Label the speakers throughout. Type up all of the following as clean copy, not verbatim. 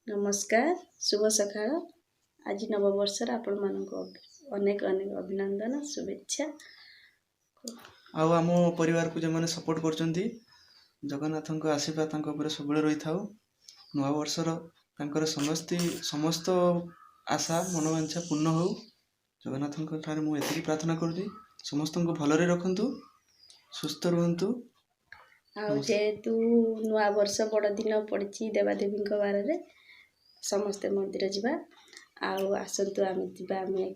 Speaker 1: नमस्कार शुभ सकाळ। आज नववर्षर आपण मानक अनेक अनेक अभिनंदन शुभेच्छा।
Speaker 2: आम परिवार को जो मैंने सपोर्ट कर जगन्नाथ आशीर्वाद सब रही था। नुआ वर्षर समस्त आशा मनोवांछा पूर्ण हो। जगन्नाथ मुझे प्रार्थना करुँच समस्त को भलरे रखु सुस्थ रुहतु।
Speaker 1: जेहेतु नुआ वर्ष बड़ दिन पड़ी देवादेवी बार समस्ते मंदिर जावा आसतु आम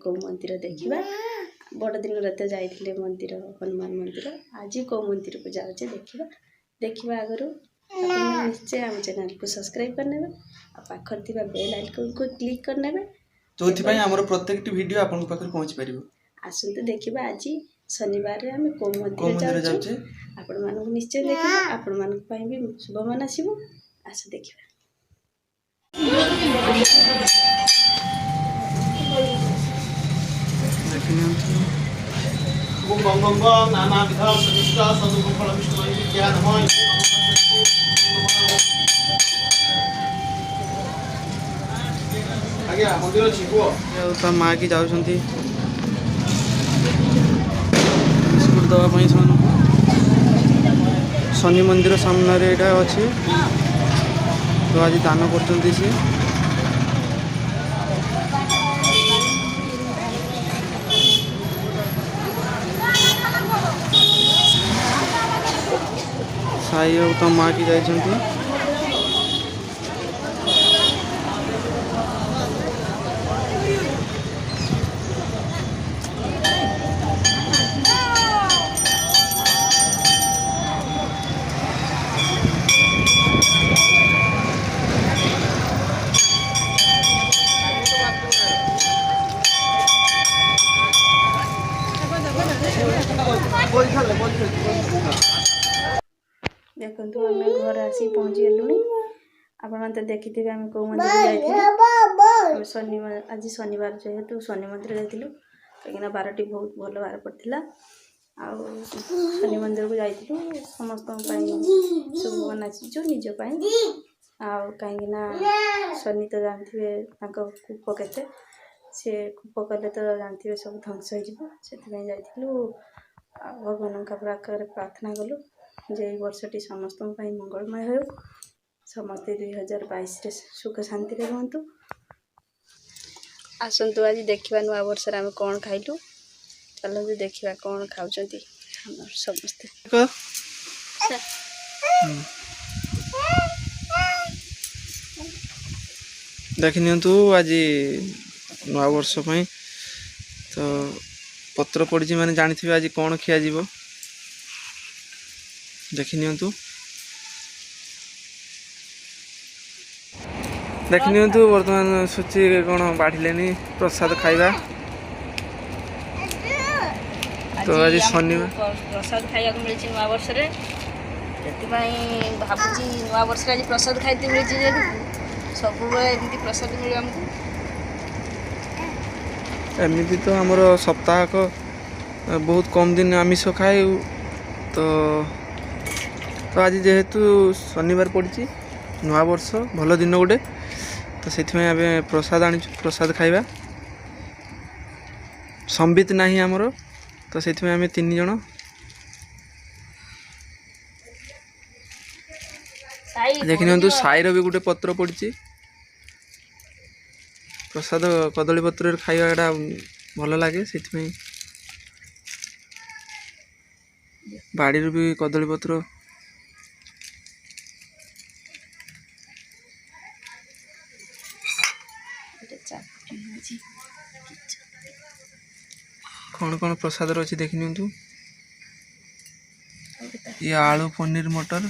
Speaker 1: को मंदिर देखा। बड़ दिन रत जाइए मंदिर हनुमान मंदिर आज कौ मंदिर को जाऊे देखा आगु निश्चय आम चैनल को सब्सक्राइब करने पाखर थी बेल आइकन को क्लिक करने
Speaker 2: जो प्रत्येक वीडियो आपन पाखर पहुंच पारिबो।
Speaker 1: आसतु देखा आज शनिवार आम कौ मंदिर जाऊे आपण मानक निश्चय देखा आपण मान भी शुभ मन आसो। आस देखा
Speaker 2: माँ की जाऊँ बिस्कुट दवाई शनि मंदिर सामने यहाँ अच्छे तो आज दान कर साई और माँ की जाइए।
Speaker 1: देखो आम घर आसी पहुँची गलु। आपण तो देखी आम कौ मंदिर जाइए शनिवार आज शनिवार जेहेतु शनि मंदिर जाइलु कहीं 12टी बहुत भल बार पड़ता शनि मंदिर को जाइलु समस्त शुभ मनाचु निजपाई कहीं शनि तो जानते कूप के सी कूप कले तो जानते सब ध्वंस हो जाइलु भगवान पाखे प्रार्थना कलु जे वर्षटी समस्त मंगलमय हो समस्ते 2022 सुख शांति रुहतु। आसतु आज देखा नुआ वर्ष आम कौन खाइलु चलो देखा कौन खाऊँ समस्ते
Speaker 2: देखनी आज नुआ वर्ष तो पत्र पड़ी मैंने जानी आज कौन खिया जीव देखनी देखनी बर्तमान सूची कौन बाढ़िले प्रसाद खाइबा तो आज शनिवार
Speaker 1: प्रसाद खाया मिली नुआ वर्ष भावुँ नुआ वर्ष आज प्रसाद खाई मिली सब प्रसाद मिले आमको
Speaker 2: एमती तो आमर सप्ताहक बहुत कम दिन आमिष खाए तो आज जेहेतु शनिवार पड़ी नुआ वर्ष भल दिन गोटे तो से प्रसाद आनी प्रसाद खाइबा संबित नहीं आमर तो से आम 3 जन देखनी साईर भी गोटे पत्र पड़ी प्रसाद कदली पत्र खाइबा एटा भल लगे से बाड़ी भी कदली पत्र कौन कौन प्रसाद अच्छी देखनी ये आलू पनीर मटर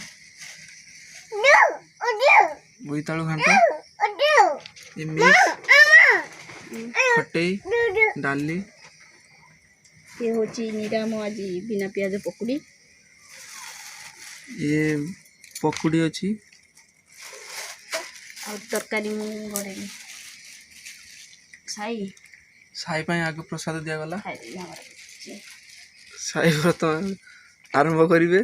Speaker 2: बोईतालु घाट ये मिक्स खटई डाली
Speaker 1: ये हूँ निराम आज बिना प्याज पकुड़ी
Speaker 2: ये पकुड़ी अच्छी
Speaker 1: और तरकारी घरे साई
Speaker 2: साई पाई आगे प्रसाद दिया गला साई व्रत आरंभ करिवे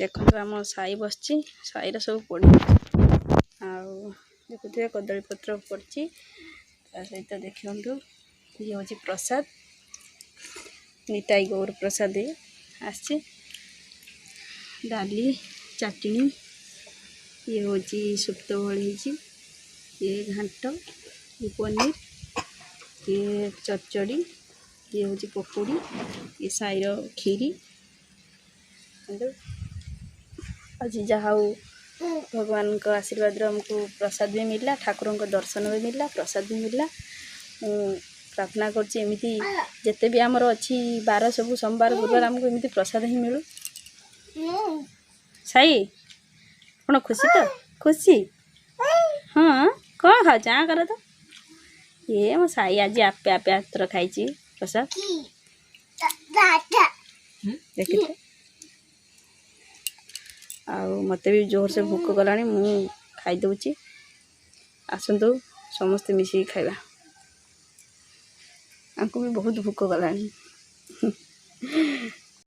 Speaker 1: देखो आम साई बसची साईर सब पड़ी आउ देखुए कदली पत्र पड़ी सहित देखु ये हूँ प्रसाद निताई गौर प्रसाद आसी डाली चटनी ये हूँ सुप्त भली ये घाट ये पनीर ये चचड़ी ये हूँ पकोड़ी ये साईर खीरी आज जहाँ भगवान का आशीर्वाद हमको प्रसाद भी मिला ठाकुरों का दर्शन भी मिला प्रसाद भी मिला प्रार्थना करमती जिते भी आमर अच्छी बार सब सोमवार गुरुवार आमको एमती प्रसाद ही मिलू साई कौन खुशी तो खुशी हाँ कौन खाऊ हाँ कर तो ये मो साई आज आपे आपे हाथ खाई प्रसाद देखिए आउ मत भी जोर से भोक गला मु खाईदे आसतु समस्ते मिसिकी खाइबा हमको भी बहुत भोक गला